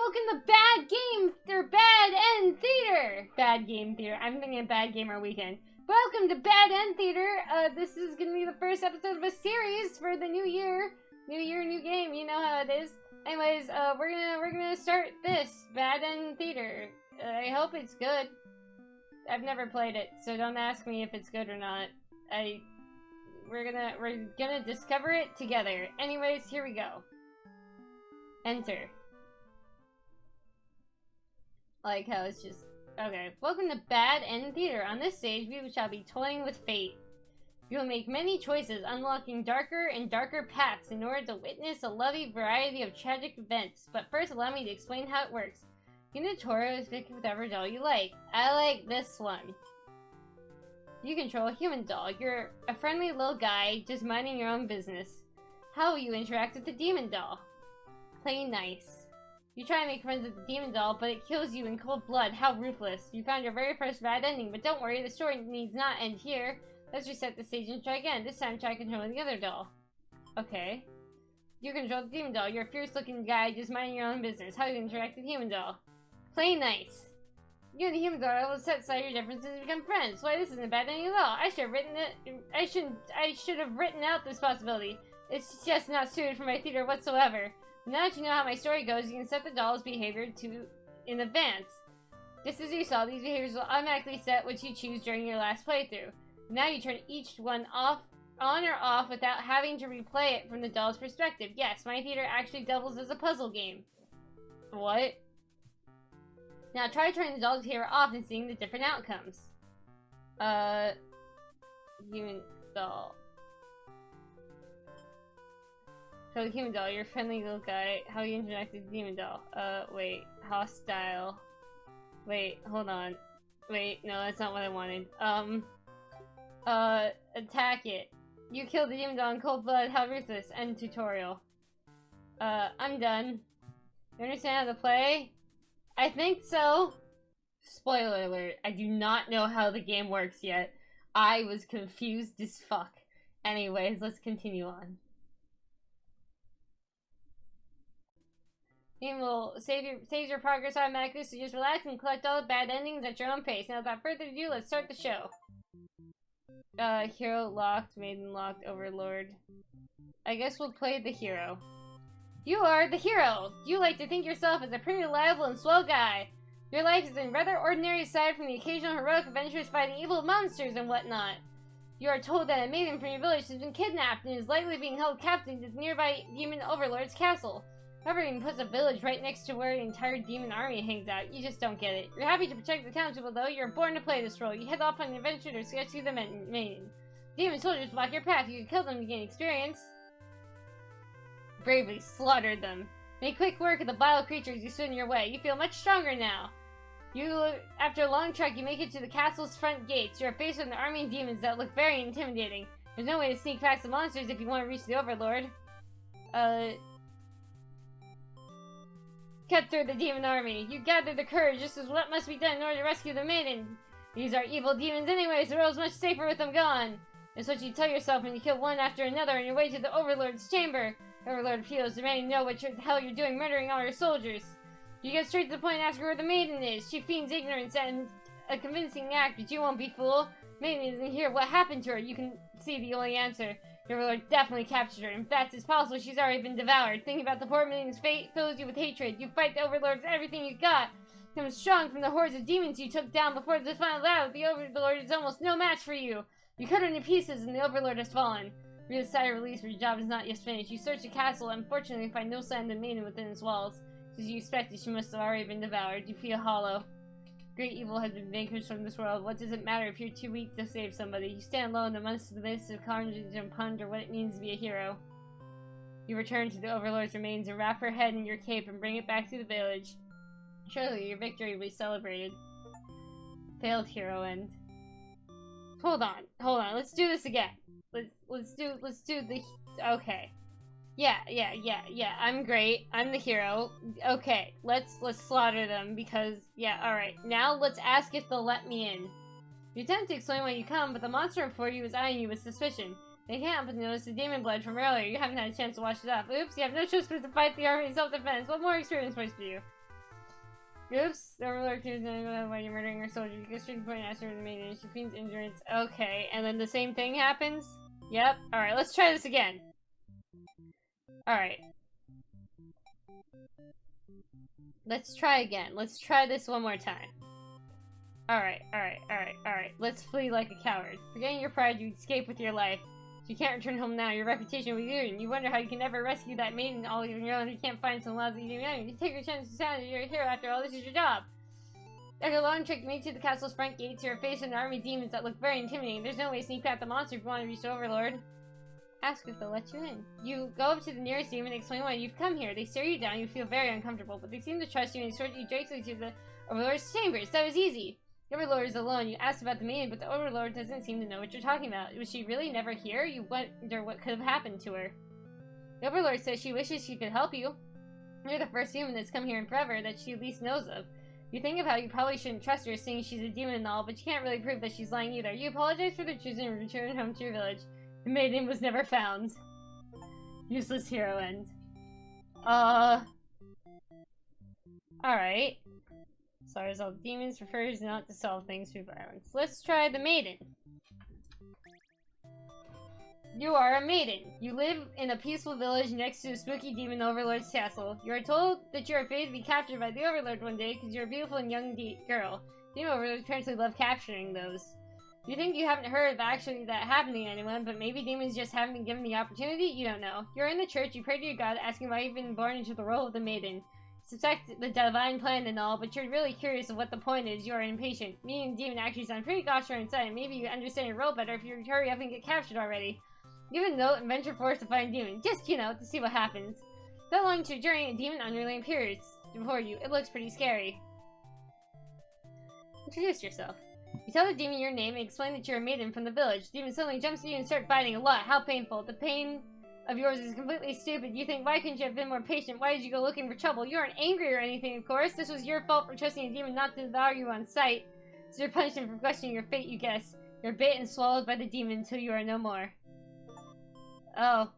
welcome to Bad Game, or Bad End Theater! Bad Game Theater. I'm thinking of Bad Gamer Weekend. Welcome to Bad End Theater. This is gonna be the first episode of a series for the new year. New year, new game. You know how it is. Anyways, we're gonna start this Bad End Theater. I hope it's good. I've never played it, so don't ask me if it's good or not. We're gonna discover it together. Anyways, here we go. Enter. Like how it's just... Okay. Welcome to Bad End Theater. On this stage, we shall be toying with fate. You will make many choices, unlocking darker and darker paths in order to witness a lovely variety of tragic events. But first, allow me to explain how it works. You can tutorial is pick whatever doll you like. I like this one. You control a human doll. You're a friendly little guy, just minding your own business. How will you interact with the demon doll? Play nice. You try to make friends with the demon doll, but it kills you in cold blood. How ruthless. You found your very first bad ending, but don't worry, the story needs not end here. Let's reset the stage and try again. This time try controlling the other doll. Okay. You control the demon doll. You're a fierce-looking guy, just minding your own business. How do you interact with the human doll? Play nice. You and the human doll will set aside your differences and become friends. Why, this isn't a bad ending at all. I should have written it. I should have written out this possibility. It's just not suited for my theater whatsoever. Now that you know how my story goes, you can set the doll's behavior in advance. Just as you saw, these behaviors will automatically set what you choose during your last playthrough. Now you turn each one on or off without having to replay it from the doll's perspective. Yes, my theater actually doubles as a puzzle game. What? Now try turning the doll's behavior off and seeing the different outcomes. Human doll. So the human doll, you're a friendly little guy. How you interact with the demon doll? Wait. Hostile. Wait, hold on. Wait, no, that's not what I wanted. Attack it. You killed the demon doll in cold blood. How ruthless. End tutorial. I'm done. You understand how to play? I think so. Spoiler alert. I do not know how the game works yet. I was confused as fuck. Anyways, let's continue on. Game will save your progress automatically, so just relax and collect all the bad endings at your own pace. Now, without further ado, let's start the show. Hero locked, maiden locked, overlord. I guess we'll play the hero. You are the hero! You like to think yourself as a pretty reliable and swell guy. Your life has been rather ordinary aside from the occasional heroic adventures fighting evil monsters and whatnot. You are told that a maiden from your village has been kidnapped and is likely being held captive to the nearby demon overlord's castle. Whoever even puts a village right next to where the entire demon army hangs out. You just don't get it. You're happy to protect the townspeople, though. You're born to play this role. You head off on an adventure to rescue the maiden. Demon soldiers block your path. You can kill them to gain experience. Bravely slaughtered them. Make quick work of the vile creatures you stood in your way. You feel much stronger now. After a long trek, you make it to the castle's front gates. You are faced with an army of demons that look very intimidating. There's no way to sneak past the monsters if you want to reach the overlord. Cut through the demon army. You gather the courage. This is what must be done in order to rescue the maiden. These are evil demons anyways. The world's much safer with them gone. It's what you tell yourself when you kill one after another on your way to the overlord's chamber. The overlord appeals, demanding to know what the hell you're doing murdering all your soldiers. You get straight to the point and ask her where the maiden is. She feigns ignorance and a convincing act, but you won't be fooled. Maiden isn't here. What happened to her? You can see the only answer. The overlord definitely captured her. In fact, it's possible she's already been devoured. Thinking about the poor maiden's fate fills you with hatred. You fight the overlord with everything you got. Come strong from the hordes of demons you took down before the final battle. The overlord is almost no match for you. You cut her into pieces and the overlord has fallen. Breathe a sigh of release, but your job is not yet finished. You search the castle and unfortunately find no sign of the maiden within its walls. As you expected, she must have already been devoured. You feel hollow. Great evil has been vanquished from this world. What does it matter if you're too weak to save somebody? You stand alone amongst the midst of carnage and ponder what it means to be a hero. You return to the overlord's remains and wrap her head in your cape and bring it back to the village. Surely your victory will be celebrated. Failed hero end. Hold on. Let's do this again. Let's do the... Okay. Yeah. I'm great. I'm the hero. Okay, let's slaughter them because, yeah, alright. Now let's ask if they'll let me in. You attempt to explain why you come, but the monster before you is eyeing you with suspicion. They can't help but notice the demon blood from earlier. You haven't had a chance to wash it off. Oops, you have no choice but to fight the army in self-defense. What more experience points for you? Oops, the Overlord accused why you're murdering her soldier. You go straight to the point and ask her the maiden. She feigns endurance. Okay, and then the same thing happens? Yep. Alright, let's try this again. Alright. Let's try again. Let's try this one more time. Alright. Let's flee like a coward. Forgetting your pride, you escape with your life. If you can't return home now, your reputation will be ruined. You wonder how you can never rescue that maiden all on your own. You can't find some lousy demon. You take your chance to sound you're a hero after all. This is your job. After a long trek made to the castle's front gates, you're faced with an army of demons that look very intimidating. There's no way to sneak past the monster if you want to reach the Overlord. Ask if they'll let you in. You go up to the nearest demon and explain why you've come here. They stare you down, you feel very uncomfortable, but they seem to trust you and escort you directly to the Overlord's chambers. That was easy. The Overlord is alone. You asked about the maiden, but the Overlord doesn't seem to know what you're talking about. Was she really never here? You wonder what could have happened to her. The Overlord says she wishes she could help you. You're the first human that's come here in forever that she at least knows of. You think of how you probably shouldn't trust her, seeing she's a demon and all, but you can't really prove that she's lying either. You apologize for the choosing and return home to your village. The maiden was never found. Useless hero end. Alright. So resolve demons prefers not to solve things through violence. Let's try the maiden. You are a maiden. You live in a peaceful village next to a spooky demon overlord's castle. You are told that you are fated to be captured by the overlord one day because you're a beautiful and young girl. Demon overlords apparently love capturing those. You think you haven't heard of actually that happening to anyone, but maybe demons just haven't been given the opportunity? You don't know. You're in the church, you pray to your god, asking why you've been born into the role of the maiden. Suspect the divine plan and all, but you're really curious of what the point is. You are impatient. Me and demon actually sound pretty gosh darn inside. Maybe you understand your role better if you hurry up and get captured already. Give a note and venture forth to find demon. Just, to see what happens. That long to journey, a demon underling appears before you. It looks pretty scary. Introduce yourself. You tell the demon your name and explain that you're a maiden from the village. The demon suddenly jumps at you and starts biting a lot. How painful. The pain of yours is completely stupid. You think, why couldn't you have been more patient? Why did you go looking for trouble? You aren't angry or anything, of course. This was your fault for trusting a demon not to devour you on sight. It's your punishment for questioning your fate, you guess. You're bit and swallowed by the demon until you are no more. Oh.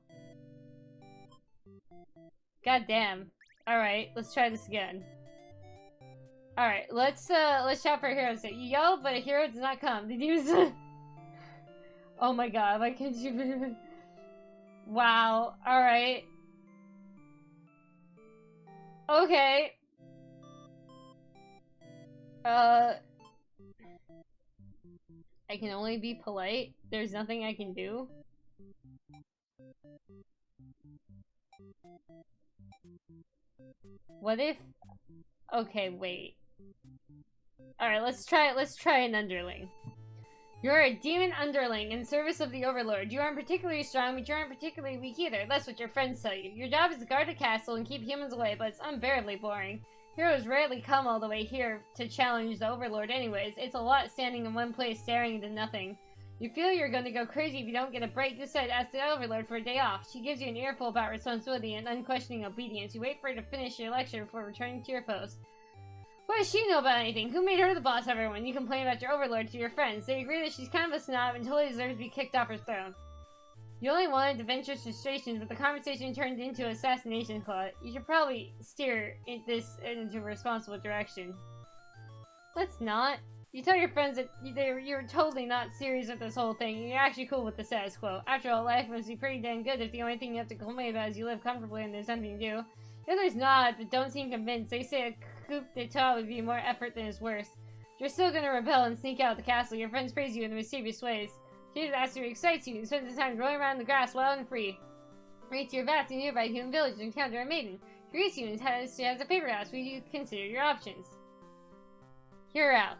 God damn. Alright, let's try this again. Alright, let's shout for a hero. So you yell, but a hero does not come. The demons. Oh my god, why can't you? Wow, alright. Okay. I can only be polite. There's nothing I can do. What if... Okay, wait. Alright, let's try an underling. You're a demon underling in service of the Overlord. You aren't particularly strong, but you aren't particularly weak either. That's what your friends tell you. Your job is to guard the castle and keep humans away, but it's unbearably boring. Heroes rarely come all the way here to challenge the Overlord anyways. It's a lot standing in one place staring into nothing. You feel you're going to go crazy if you don't get a break. You decide to ask the Overlord for a day off. She gives you an earful about responsibility and unquestioning obedience. You wait for her to finish your lecture before returning to your post. What does she know about anything? Who made her the boss of everyone? You complain about your Overlord to your friends. They agree that she's kind of a snob and totally deserves to be kicked off her throne. You only wanted to venture frustrations, but the conversation turned into an assassination plot. You should probably steer this into a responsible direction. Let's not. You tell your friends that you're totally not serious with this whole thing, and you're actually cool with the status quo. After all, life must be pretty dang good if the only thing you have to complain about is you live comfortably and there's something to do. The others nod, but don't seem convinced. They say a coup d'etat would be more effort than is worse. You're still gonna rebel and sneak out of the castle. Your friends praise you in the mischievous ways. She asks you excites you and spends the time rolling around in the grass wild and free. Reach your vast and nearby human village and encounter a maiden. She greets you and she has a paper house where you consider your options. Hear her out.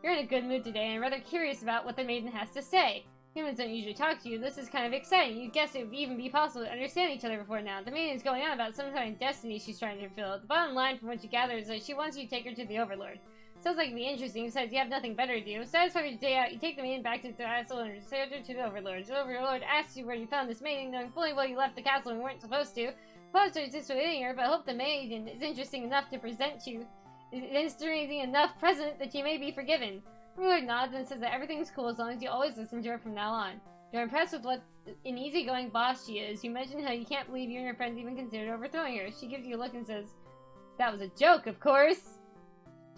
You're in a good mood today and rather curious about what the maiden has to say. Humans don't usually talk to you. This is kind of exciting. You guess it would even be possible to understand each other before now. The maiden is going on about some kind of destiny she's trying to fulfill. The bottom line from what you gather is that she wants you to take her to the Overlord. Sounds like it'd be interesting, besides you have nothing better to do. Satisfied with your day out, you take the maiden back to the castle and send her to the Overlord. The Overlord asks you where you found this maiden, knowing fully well you left the castle and weren't supposed to. Apologize for hitting her, but hope the maiden is interesting enough to present you. Is interesting enough present that you may be forgiven. The Overlord nods and says that everything's cool as long as you always listen to her from now on. You're impressed with what an easygoing boss she is. You mention how you can't believe you and your friends even considered overthrowing her. She gives you a look and says, "That was a joke, of course."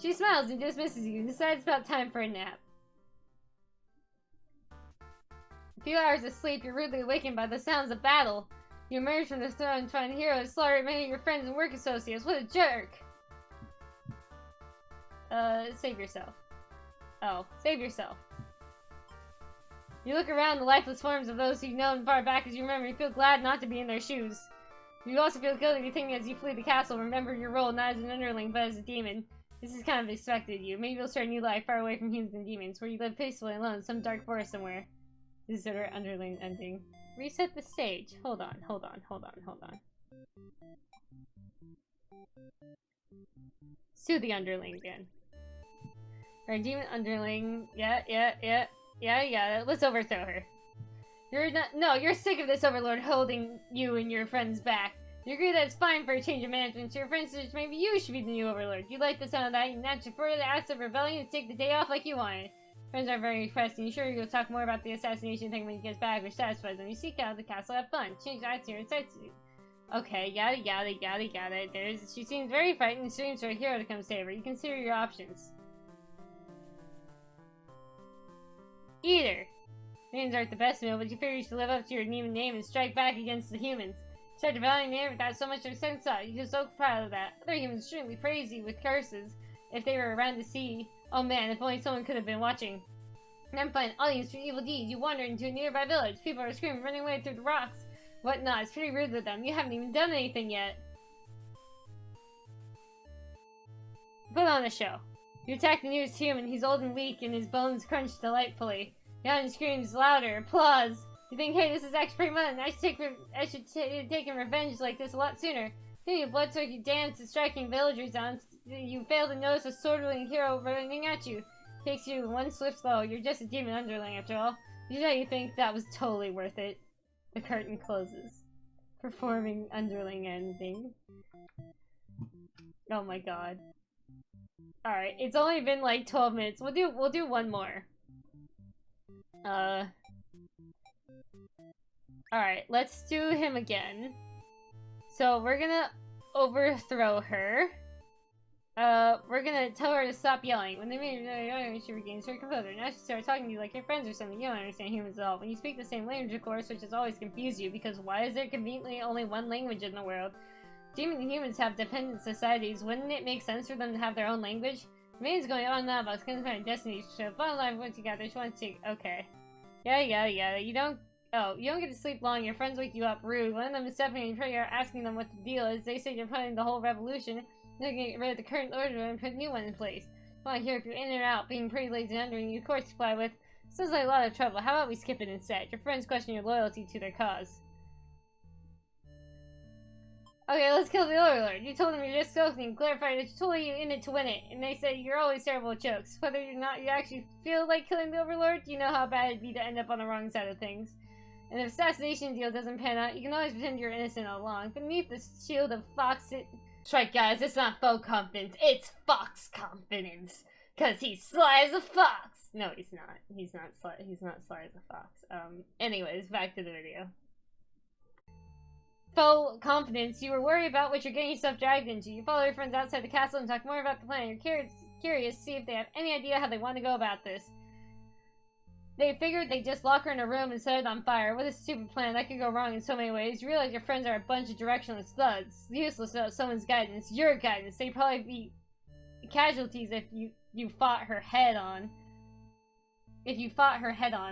She smiles and dismisses you and decides it's about time for a nap. A few hours of sleep, you're rudely awakened by the sounds of battle. You emerge from the throne, find hero has slaughtered many of your friends and work associates. What a jerk! Save yourself. Oh, save yourself. You look around the lifeless forms of those you've known far back as you remember. You feel glad not to be in their shoes. You also feel guilty thinking as you flee the castle, remember your role not as an underling but as a demon. This is kind of expected you. Maybe you'll start a new life far away from humans and demons, where you live peacefully alone in some dark forest somewhere. This is our underling ending. Reset the stage. Hold on. Sue the underling again. Our demon underling. Yeah, let's overthrow her. You're sick of this overlord holding you and your friends back. You agree that it's fine for a change of management, so your friends suggest maybe you should be the new overlord. You like the sound of that, you naturally prefer the acts of rebellion and take the day off like you wanted. Friends are very impressed, and you're sure you'll talk more about the assassination thing when you get back, which satisfies them. You seek out the castle, have fun, change acts here and sights you. Okay, yada. She seems very frightened and screams for a hero to come save her. You consider your options. Either. Humans aren't the best meal, but you figure you should live up to your demon name and strike back against the humans. Start devaluing name without so much of sense thought. You're so proud of that. Other humans shouldn't praise you with curses if they were around to see. Oh man, if only someone could have been watching. Never find an audience for evil deeds. You wander into a nearby village. People are screaming, running away through the rocks. Whatnot. It's pretty rude with them. You haven't even done anything yet. Put on a show. You attack the nearest human. He's old and weak, and his bones crunch delightfully. The audience screams louder. Applause. You think, hey, this is actually pretty fun. I should take revenge like this a lot sooner. Then you blood-soaked dance and striking villagers down. You fail to notice a sword-wielding hero running at you. Takes you one swift blow. You're just a demon underling after all. You think that was totally worth it. The curtain closes. Performing underling ending. Oh my god. Alright, it's only been like 12 minutes. We'll do one more. Alright, let's do him again. So we're gonna overthrow her. We're gonna tell her to stop yelling. When they make she regains her composure. Now she starts talking to you like your friends or something. You don't understand humans at all. When you speak the same language, of course, which has always confused you, because why is there conveniently only one language in the world? Demons and humans have dependent societies. Wouldn't it make sense for them to have their own language? The man's going on and on about kind of destiny. So bottom line, once you got there, she wants to take. Okay. Yada. You don't get to sleep long. Your friends wake you up. Rude. One of them is Stephanie and you're asking them what the deal is. They say you're planning the whole revolution. They're gonna get rid of the current order and put a new one in place. Well, I hear if you're in or out, being pretty lazy and underling, you of course comply with. Sounds like a lot of trouble. How about we skip it instead? Your friends question your loyalty to their cause. Okay, let's kill the overlord. You told them you're just joking and clarified that you're totally in it to win it. And they say you're always terrible at jokes. Whether or not you actually feel like killing the overlord, you know how bad it'd be to end up on the wrong side of things. And if the assassination deal doesn't pan out, you can always pretend you're innocent all along. Beneath the shield of fox That's right, guys, it's not faux confidence, it's fox confidence. Cause he's sly as a fox. No, he's not. He's not sly as a fox. Anyways, back to the video. Faux confidence. You were worried about what you're getting yourself dragged into. You follow your friends outside the castle and talk more about the plan. You're curious to see if they have any idea how they want to go about this. They figured they'd just lock her in a room and set it on fire. What a stupid plan. That could go wrong in so many ways. You realize your friends are a bunch of directionless thugs. Useless without someone's guidance. Your guidance. They'd probably be casualties if you fought her head on.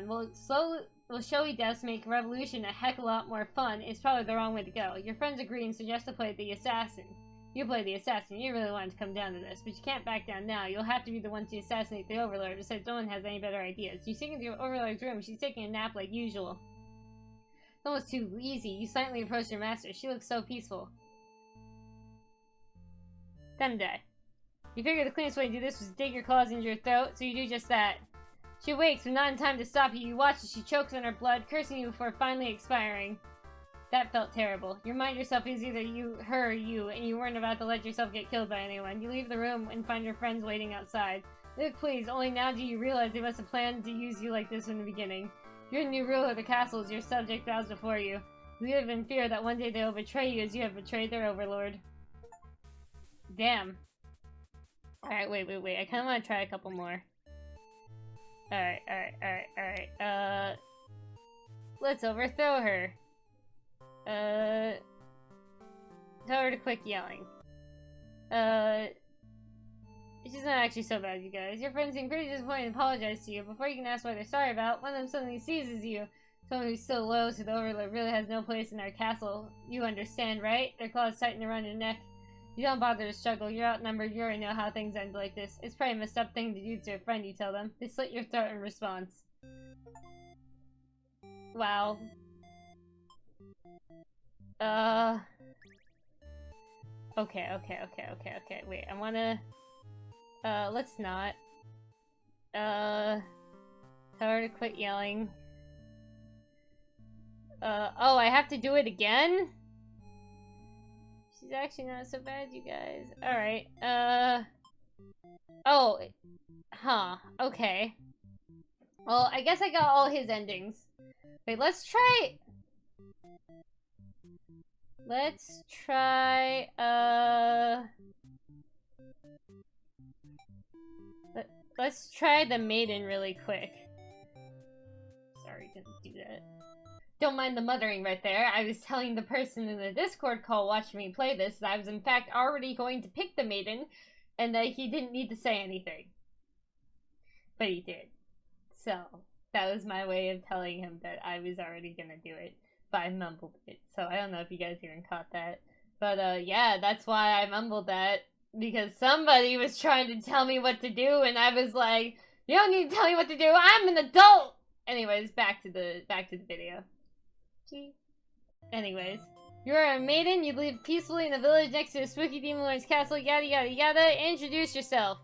Will showy deaths make revolution a heck of a lot more fun. It's probably the wrong way to go. Your friends agree and suggest to play the assassin. You play the assassin. You really wanted to come down to this, but you can't back down now. You'll have to be the one to assassinate the overlord, besides no one has any better ideas. You sneak into your overlord's room. She's taking a nap like usual. It's almost too easy. You silently approach your master. She looks so peaceful. Time to die. You figure the cleanest way to do this was to dig your claws into your throat, so you do just that. She wakes, but not in time to stop you. You watch as she chokes on her blood, cursing you before finally expiring. That felt terrible. You remind yourself it was either her or you, and you weren't about to let yourself get killed by anyone. You leave the room and find your friends waiting outside. Look, please, only now do you realize they must have planned to use you like this from the beginning. You're the new ruler of the castle, as your subject bows before you. You live in fear that one day they will betray you as you have betrayed their overlord. Damn. Alright, wait. I kinda wanna try a couple more. Alright. Let's overthrow her. Tell her to quit yelling. She's not actually so bad, you guys. Your friends seem pretty disappointed and apologize to you. Before you can ask what they're sorry about, one of them suddenly seizes you. Someone who's so loyal to the Overlord really has no place in our castle. You understand, right? Their claws tighten around your neck. You don't bother to struggle. You're outnumbered. You already know how things end like this. It's probably a messed up thing to do to a friend, you tell them. They slit your throat in response. Wow. Okay. Wait, I wanna... let's not. Tell her to quit yelling. Oh, I have to do it again? She's actually not so bad, you guys. Alright, oh. Huh, okay. Well, I guess I got all his endings. Wait, let's try... Let's try, let's try the maiden really quick. Sorry, didn't do that. Don't mind the muttering right there. I was telling the person in the Discord call watching me play this that I was in fact already going to pick the maiden, and that he didn't need to say anything. But he did. So, that was my way of telling him that I was already gonna do it. But I mumbled it, so I don't know if you guys even caught that. But, yeah, that's why I mumbled that. Because somebody was trying to tell me what to do, and I was like, you don't need to tell me what to do, I'm an adult! Anyways, back to the video. Gee. Anyways, you are a maiden, you live peacefully in the village next to the spooky demon lord's castle, yada yada yada. Introduce yourself.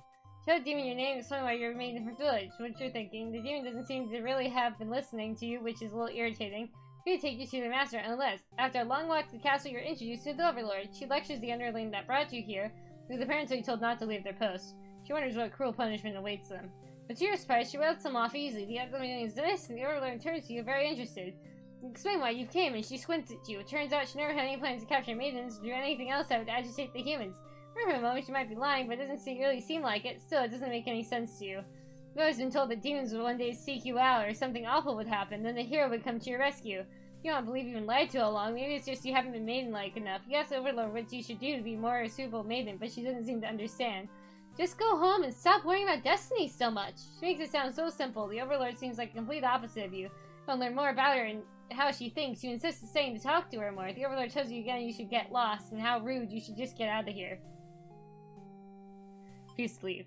Tell the demon your name and explain why you're a maiden from the village. What you're thinking. The demon doesn't seem to really have been listening to you, which is a little irritating. He's gonna take you to the master, unless, after a long walk to the castle, you're introduced to the overlord. She lectures the underling that brought you here, because the parents are told not to leave their post. She wonders what cruel punishment awaits them. But to your surprise, she lets them off easily. The underling is this, and the overlord turns to you very interested. You explain why you came, and she squints at you. It turns out she never had any plans to capture maidens or do anything else that would agitate the humans. For a moment, she might be lying, but it doesn't really seem like it. Still, it doesn't make any sense to you. You've always been told that demons would one day seek you out, or something awful would happen, then the hero would come to your rescue. You don't believe you've been lied to all along. Maybe it's just you haven't been maiden-like enough. You ask Overlord what you should do to be more a suitable maiden, but she doesn't seem to understand. Just go home and stop worrying about destiny so much. She makes it sound so simple. The Overlord seems like a complete opposite of you. You want to learn more about her and how she thinks. You insist on staying to talk to her more. The Overlord tells you again you should get lost, and how rude, you should just get out of here. Please leave.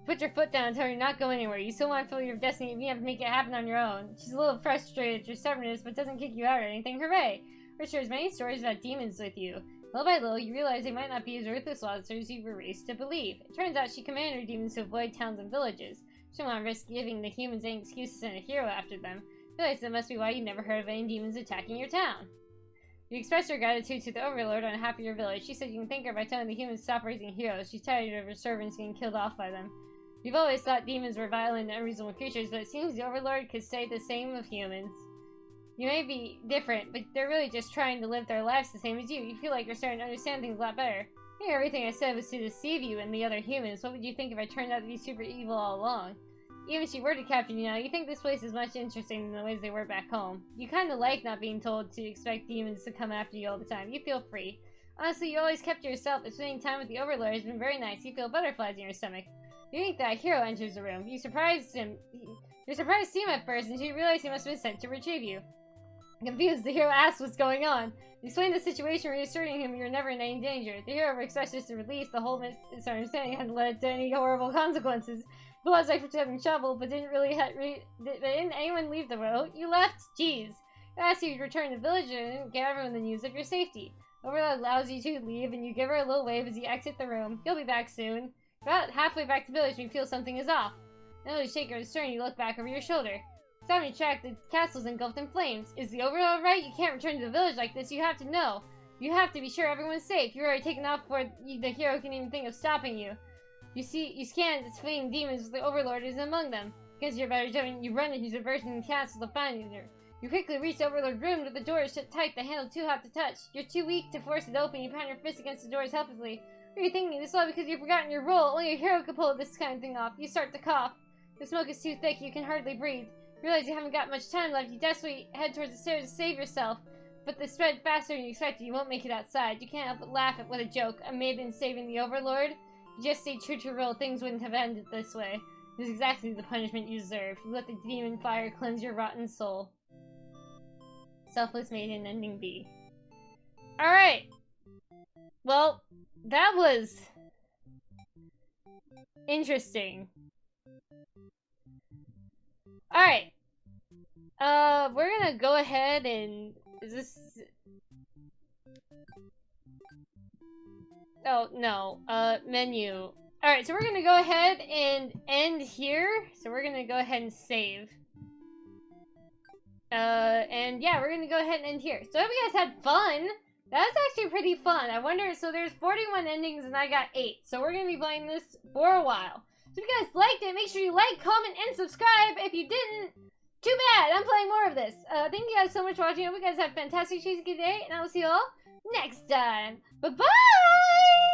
Put your foot down and tell her you're not going anywhere. You still want to fulfill your destiny, and you have to make it happen on your own. She's a little frustrated at your stubbornness, but doesn't kick you out or anything. Hooray! Her shares many stories about demons with you. Little by little, you realize they might not be as ruthless monsters you were raised to believe. It turns out she commanded her demons to avoid towns and villages. She didn't want to risk giving the humans any excuse to send a hero after them. Realize that must be why you never heard of any demons attacking your town. You expressed your gratitude to the Overlord on behalf of your village. She said you can thank her by telling the humans to stop raising heroes. She's tired of her servants getting killed off by them. You've always thought demons were violent and unreasonable creatures, but it seems the Overlord could say the same of humans. You may be different, but they're really just trying to live their lives the same as you. You feel like you're starting to understand things a lot better. Maybe everything I said was to deceive you and the other humans. What would you think if I turned out to be super evil all along? Even if she were to capture you now, you think this place is much interesting than the ways they were back home. You kinda like not being told to expect demons to come after you all the time. You feel free. Honestly, you always kept to yourself, but spending time with the Overlord has been very nice. You feel butterflies in your stomach. You think that hero enters the room. You're surprised to see him at first, until you realize he must have been sent to retrieve you. Confused, the hero asks what's going on. You explain the situation, reassuring him you're never in any danger. The hero expresses the relief the whole misunderstanding hadn't led to any horrible consequences. It was like for having trouble, but didn't anyone leave the road? You left? Jeez. It asks you to return to the village and give everyone the news of your safety. Overlord allows you to leave, and you give her a little wave as you exit the room. You'll be back soon. About halfway back to the village, you feel something is off. Now you shake your concern, you look back over your shoulder. Stop your track, the castle's engulfed in flames. Is the Overlord right? You can't return to the village like this, you have to know. You have to be sure everyone's safe. You're already taken off before the hero can even think of stopping you. You scan the fleeing demons, the Overlord is among them. Against your better judgment, you run into the version in the castle to find her. You quickly reach the Overlord's room, but the door is shut tight, the handle too hot to touch. You're too weak to force it open, you pound your fist against the doors helplessly. You're thinking this all because you've forgotten your role. Only a hero could pull this kind of thing off. You start to cough. The smoke is too thick, you can hardly breathe. You realize you haven't got much time left. You desperately head towards the stairs to save yourself. But they spread faster than you expected. You won't make it outside. You can't help but laugh at what a joke. A maiden saving the Overlord? You just stay true to your role. Things wouldn't have ended this way. This is exactly the punishment you deserve. You let the demon fire cleanse your rotten soul. Selfless Maiden, ending B. Alright. Well, that was interesting. Alright. We're gonna go ahead and... Is this... Oh, no. Menu. Alright, so we're gonna go ahead and end here. So we're gonna go ahead and save. And yeah, we're gonna go ahead and end here. So I hope you guys had fun. That was actually pretty fun. I wonder, so there's 41 endings and I got 8. So we're gonna be playing this for a while. So if you guys liked it, make sure you like, comment, and subscribe. If you didn't, too bad. I'm playing more of this. Thank you guys so much for watching. I hope you guys have a fantastic day, and I will see you all next time. Bye-bye!